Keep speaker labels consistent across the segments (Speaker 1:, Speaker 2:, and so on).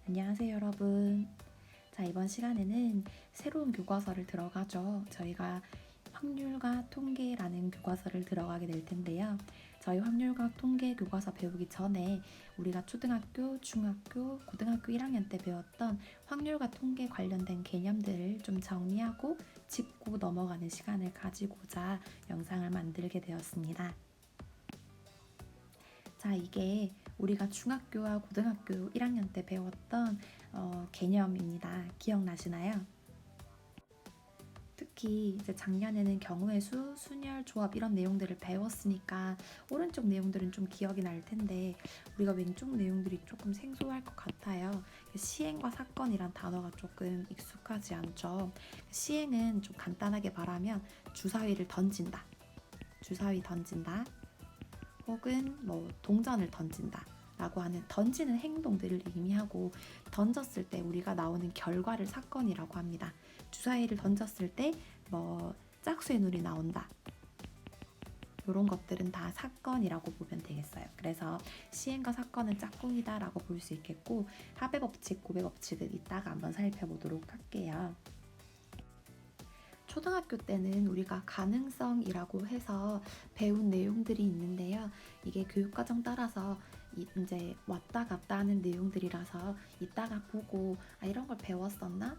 Speaker 1: 안녕하세요, 여러분. 자, 이번 시간에는 새로운 교과서를 들어가죠. 저희가 확률과 통계라는 교과서를 들어가게 될 텐데요. 저희 확률과 통계 교과서 배우기 전에 우리가 초등학교, 중학교, 고등학교 1학년 때 배웠던 확률과 통계 관련된 개념들을 좀 정리하고 짚고 넘어가는 시간을 가지고자 영상을 만들게 되었습니다. 자, 이게 우리가 중학교와 고등학교 1학년 때 배웠던 개념입니다. 기억나시나요? 특히 이제 작년에는 경우의 수, 순열, 조합 이런 내용들을 배웠으니까 오른쪽 내용들은 좀 기억이 날 텐데 우리가 왼쪽 내용들이 조금 생소할 것 같아요. 시행과 사건이란 단어가 조금 익숙하지 않죠. 시행은 좀 간단하게 말하면 주사위를 던진다. 주사위 던진다. 혹은 뭐 동전을 던진다 라고 하는 던지는 행동들을 의미하고, 던졌을 때 우리가 나오는 결과를 사건이라고 합니다. 주사위를 던졌을 때 뭐 짝수의 눈이 나온다, 이런 것들은 다 사건이라고 보면 되겠어요. 그래서 시행과 사건은 짝꿍이다 라고 볼 수 있겠고, 합의 법칙, 고배 법칙은 이따가 한번 살펴보도록 할게요. 초등학교 때는 우리가 가능성이라고 해서 배운 내용들이 있는데요. 이게 교육과정 따라서 이제 왔다 갔다 하는 내용들이라서 이따가 보고 이런 걸 배웠었나?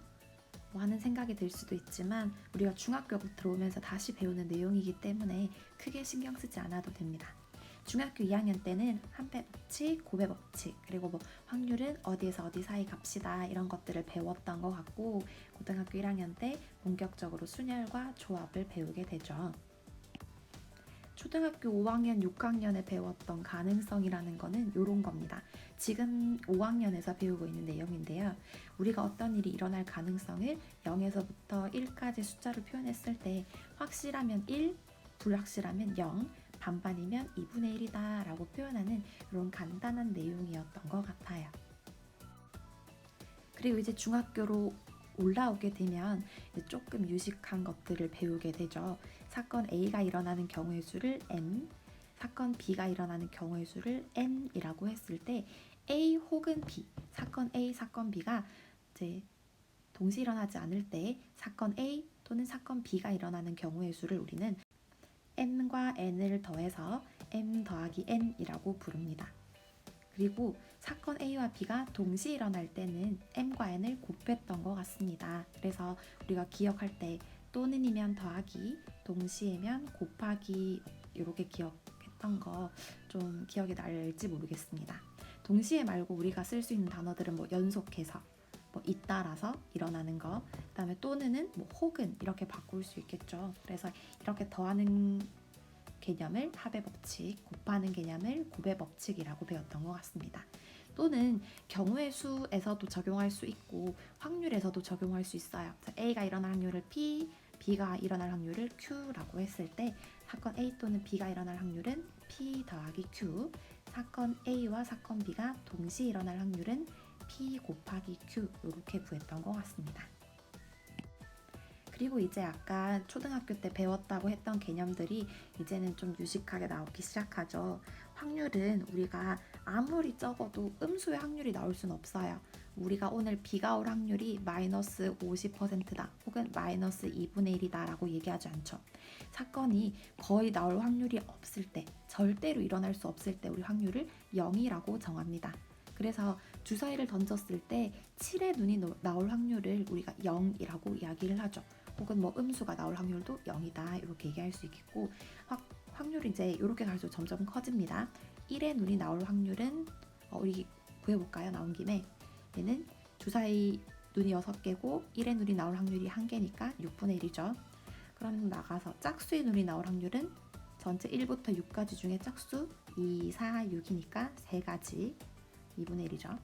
Speaker 1: 뭐 하는 생각이 들 수도 있지만 우리가 중학교 들어오면서 다시 배우는 내용이기 때문에 크게 신경 쓰지 않아도 됩니다. 중학교 2학년 때는 합배 법칙, 고배 법칙, 그리고 뭐 확률은 어디에서 어디 사이 값이다 이런 것들을 배웠던 것 같고, 고등학교 1학년 때 본격적으로 순열과 조합을 배우게 되죠. 초등학교 5학년, 6학년에 배웠던 가능성이라는 거는 이런 겁니다. 지금 5학년에서 배우고 있는 내용인데요. 우리가 어떤 일이 일어날 가능성을 0에서부터 1까지 숫자로 표현했을 때 확실하면 1, 불확실하면 0, 반반이면 2분의 1이다 라고 표현하는 이런 간단한 내용이었던 것 같아요. 그리고 이제 중학교로 올라오게 되면 조금 유식한 것들을 배우게 되죠. 사건 A가 일어나는 경우의 수를 M, 사건 B가 일어나는 경우의 수를 N이라고 했을 때 A 혹은 B, 사건 A, 사건 B가 이제 동시에 일어나지 않을 때 사건 A 또는 사건 B가 일어나는 경우의 수를 우리는 M과 N을 더해서 M 더하기 N이라고 부릅니다. 그리고 사건 A와 B가 동시에 일어날 때는 M과 N을 곱했던 것 같습니다. 그래서 우리가 기억할 때 또는이면 더하기, 동시에면 곱하기, 이렇게 기억했던 거 좀 기억이 날지 모르겠습니다. 동시에 말고 우리가 쓸 수 있는 단어들은 뭐 연속해서, 뭐 잇따라서 일어나는 거, 그 다음에 또는은 뭐 혹은 이렇게 바꿀 수 있겠죠. 그래서 이렇게 더하는 개념을 합의 법칙, 곱하는 개념을 곱의 법칙이라고 배웠던 것 같습니다. 또는 경우의 수에서도 적용할 수 있고 확률에서도 적용할 수 있어요. A가 일어날 확률을 P, B가 일어날 확률을 Q라고 했을 때 사건 A 또는 B가 일어날 확률은 P 더하기 Q, 사건 A와 사건 B가 동시에 일어날 확률은 P 곱하기 Q, 이렇게 구했던 것 같습니다. 그리고 이제 아까 초등학교 때 배웠다고 했던 개념들이 이제는 좀 유식하게 나오기 시작하죠. 확률은 우리가 아무리 적어도 음수의 확률이 나올 수는 없어요. 우리가 오늘 비가 올 확률이 마이너스 50%다 혹은 마이너스 2분의 1이다 라고 얘기하지 않죠. 사건이 거의 나올 확률이 없을 때, 절대로 일어날 수 없을 때 우리 확률을 0이라고 정합니다. 그래서 주사위를 던졌을 때 7의 눈이 나올 확률을 우리가 0이라고 이야기를 하죠. 혹은 뭐 음수가 나올 확률도 0이다 이렇게 얘기할 수 있겠고, 확률이 이제 이렇게 갈수록 점점 커집니다. 1의 눈이 나올 확률은 우리 구해볼까요? 나온 김에 얘는 주사위 눈이 6개고 1의 눈이 나올 확률이 1개니까 6분의 1이죠. 그럼 나가서 짝수의 눈이 나올 확률은 전체 1부터 6까지 중에 짝수 2, 4, 6이니까 3가지 2분의 1이죠.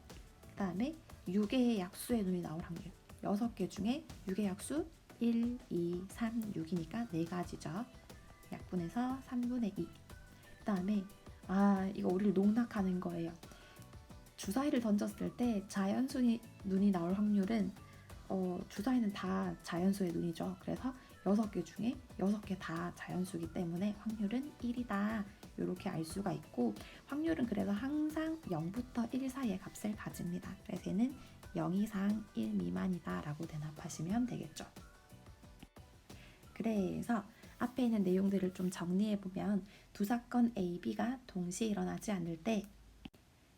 Speaker 1: 그 다음에 6개의 약수의 눈이 나올 확률 6개 중에 6의 약수 1, 2, 3, 6이니까 4가지죠. 약분해서 3분의 2. 그 다음에 이거 우리를 농락하는 거예요. 주사위를 던졌을 때 자연수의 눈이 나올 확률은 주사위는 다 자연수의 눈이죠. 그래서 6개 중에 6개 다 자연수이기 때문에 확률은 1이다. 이렇게 알 수가 있고, 확률은 그래서 항상 0부터 1 사이의 값을 가집니다. 그래서 얘는 0 이상 1 미만이다 라고 대답하시면 되겠죠. 그래서 앞에 있는 내용들을 좀 정리해보면, 두 사건 A, B가 동시에 일어나지 않을 때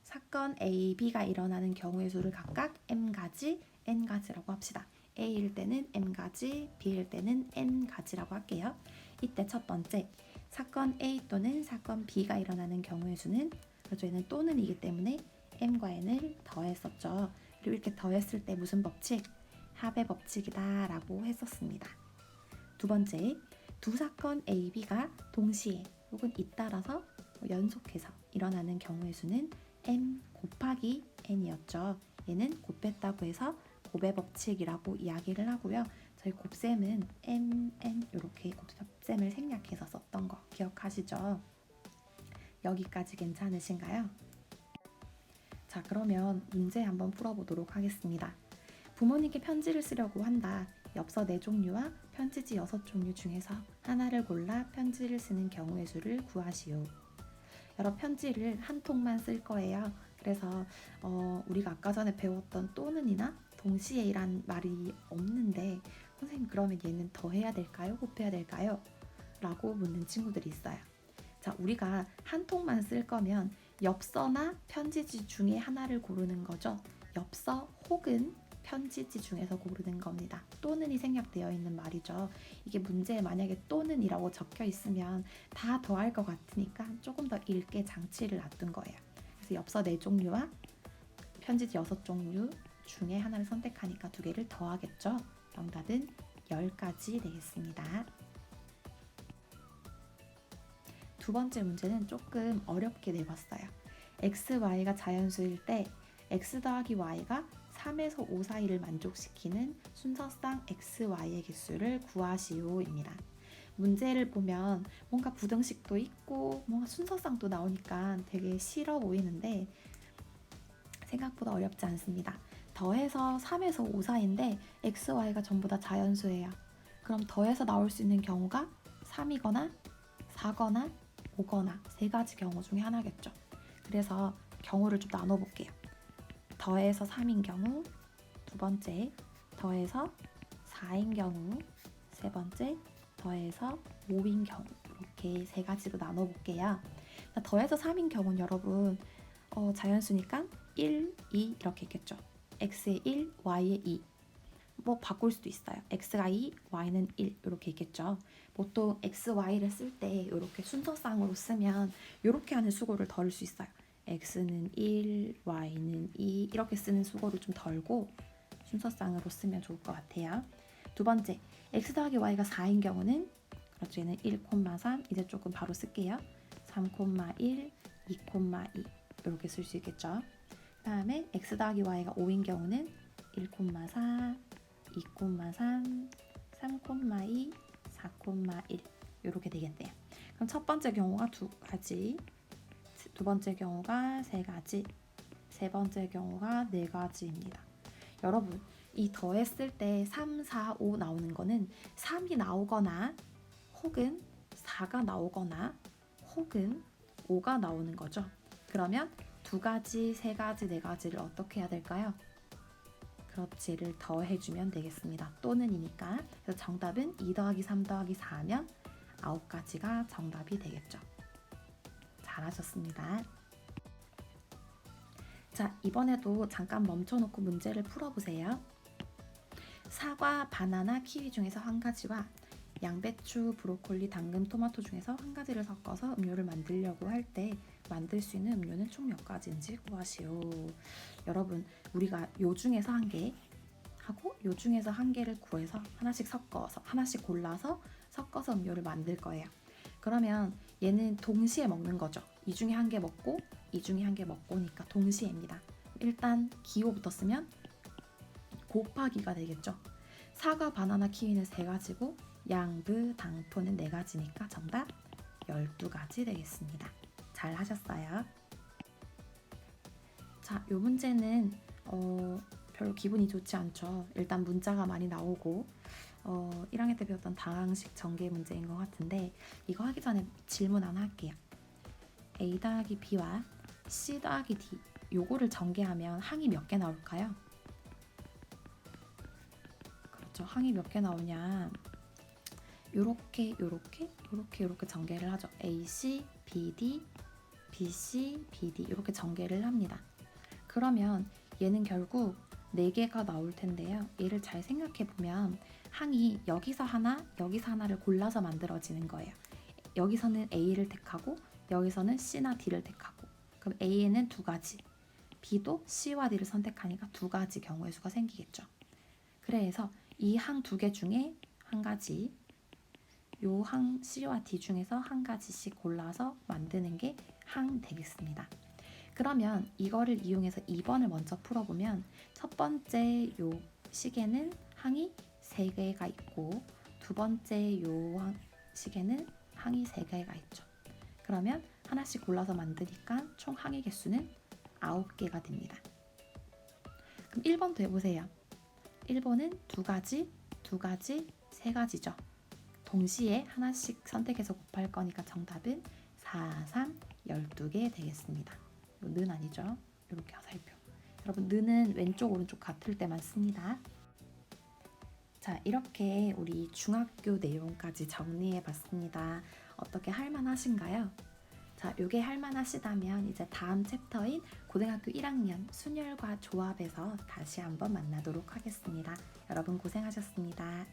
Speaker 1: 사건 A, B가 일어나는 경우의 수를 각각 M가지, N가지라고 합시다. A일 때는 M가지, B일 때는 N가지라고 할게요. 이때 첫 번째, 사건 A 또는 사건 B가 일어나는 경우의 수는, 저희는 또는이기 때문에 M과 N을 더했었죠. 그리고 이렇게 더했을 때 무슨 법칙? 합의 법칙이다 라고 했었습니다. 두 번째, 두 사건 A, B가 동시에 혹은 잇따라서 연속해서 일어나는 경우의 수는 M 곱하기 N이었죠. 얘는 곱했다고 해서 곱의 법칙이라고 이야기를 하고요. 저희 곱셈은 M, N 이렇게 곱셈을 생략해서 썼던 거 기억하시죠? 여기까지 괜찮으신가요? 자, 그러면 문제 한번 풀어보도록 하겠습니다. 부모님께 편지를 쓰려고 한다. 엽서 4종류와 편지지 6종류 중에서 하나를 골라 편지를 쓰는 경우의 수를 구하시오. 여러 편지를 한 통만 쓸 거예요. 그래서 우리가 아까 전에 배웠던 또는이나 동시에이란 말이 없는데, 선생님 그러면 얘는 더해야 될까요? 곱해야 될까요? 라고 묻는 친구들이 있어요. 자, 우리가 한 통만 쓸 거면 엽서나 편지지 중에 하나를 고르는 거죠. 엽서 혹은 편지지 중에서 고르는 겁니다. 또는이 생략되어 있는 말이죠. 이게 문제에 만약에 또는이라고 적혀 있으면 다 더할 것 같으니까 조금 더 읽게 장치를 놔둔 거예요. 그래서 엽서 4종류와 편지지 6종류 중에 하나를 선택하니까 2개를 더하겠죠. 정답은 10가지 되겠습니다. 두 번째 문제는 조금 어렵게 내봤어요. x, y가 자연수일 때 x 더하기 y가 3에서 5 사이를 만족시키는 순서상 x, y의 개수를 구하시오입니다. 문제를 보면 뭔가 부등식도 있고 뭔가 순서상도 나오니까 되게 싫어 보이는데 생각보다 어렵지 않습니다. 더해서 3에서 5 사이인데 x, y가 전부 다 자연수예요. 그럼 더해서 나올 수 있는 경우가 3이거나 4거나 5거나 3가지 경우 중에 하나겠죠. 그래서 경우를 좀 나눠볼게요. 더해서 3인 경우, 두 번째 더해서 4인 경우, 세 번째 더해서 5인 경우, 이렇게 3가지로 나눠볼게요. 더해서 3인 경우는 여러분 자연수니까 1, 2 이렇게 있겠죠. x의 1, y의 2. 뭐 바꿀 수도 있어요. x가 2, y는 1 이렇게 있겠죠. 보통 x, y를 쓸 때 이렇게 순서상으로 쓰면 이렇게 하는 수고를 덜을 수 있어요. x는 1, y는 2 이렇게 쓰는 수고를 좀 덜고 순서상으로 쓰면 좋을 것 같아요. 두 번째, x 더하기 y가 4인 경우는 그렇죠. 얘는 1,3 이제 조금 바로 쓸게요. 3,1, 2,2 이렇게 쓸 수 있겠죠. 그 다음에 x 더하기 y가 5인 경우는 1,4, 2,3, 3,2, 4,1 이렇게 되겠네요. 그럼 첫 번째 경우가 2가지, 두 번째 경우가 3가지, 세 번째 경우가 4가지입니다. 여러분, 이 더했을 때 3, 4, 5 나오는 거는 3이 나오거나 혹은 4가 나오거나 혹은 5가 나오는 거죠. 그러면 2가지, 3가지, 4가지를 어떻게 해야 될까요? 그렇지를 더해주면 되겠습니다. 또는이니까. 그래서 정답은 2 더하기 3 더하기 4면 9가지가 정답이 되겠죠. 잘하셨습니다. 자, 이번에도 잠깐 멈춰놓고 문제를 풀어보세요. 사과, 바나나, 키위 중에서 한 가지와 양배추, 브로콜리, 당근, 토마토 중에서 한 가지를 섞어서 음료를 만들려고 할 때 만들 수 있는 음료는 총 몇 가지인지 구하시오. 여러분, 우리가 요 중에서 한 개 하고 요 중에서 한 개를 구해서 하나씩 섞어서 하나씩 골라서 섞어서 음료를 만들 거예요. 그러면 얘는 동시에 먹는 거죠. 이 중에 한 개 먹고 이 중에 한 개 먹고니까 동시에입니다. 일단 기호부터 쓰면 곱하기가 되겠죠. 사과, 바나나, 키위는 3가지고 양브, 당토는 4가지니까 정답 12가지 되겠습니다. 잘 하셨어요. 자, 요 문제는 별로 기분이 좋지 않죠. 일단 문자가 많이 나오고 1학년 때 배웠던 다항식 전개 문제인 것 같은데 이거 하기 전에 질문 하나 할게요. A 더하기 B와 C 더하기 D 요거를 전개하면 항이 몇 개 나올까요? 그렇죠. 항이 몇 개 나오냐, 요렇게 전개를 하죠. AC, BD, BC, BD 이렇게 전개를 합니다. 그러면 얘는 결국 4개가 나올 텐데요. 얘를 잘 생각해 보면 항이 여기서 하나를 골라서 만들어지는 거예요. 여기서는 A를 택하고 여기서는 C나 D를 택하고, 그럼 A에는 2가지, B도 C와 D를 선택하니까 2가지 경우의 수가 생기겠죠. 그래서 이 항 2개 중에 한 가지, 요 항 C와 D 중에서 한 가지씩 골라서 만드는 게 항 되겠습니다. 그러면 이거를 이용해서 2번을 먼저 풀어보면 첫 번째 요 식에는 항이 3개가 있고 두 번째 요 식에는 항이 3개가 있죠. 그러면 하나씩 골라서 만드니까 총 항의 개수는 9개가 됩니다. 그럼 1번도 해보세요. 1번은 2가지, 3가지죠. 동시에 하나씩 선택해서 곱할 거니까 정답은 4, 3, 12개 되겠습니다. 는 아니죠. 이렇게 화살표. 여러분 는은 왼쪽 오른쪽 같을 때만 씁니다. 자, 이렇게 우리 중학교 내용까지 정리해 봤습니다. 어떻게 할만하신가요? 자, 요게 할만하시다면 이제 다음 챕터인 고등학교 1학년 순열과 조합에서 다시 한번 만나도록 하겠습니다. 여러분 고생하셨습니다.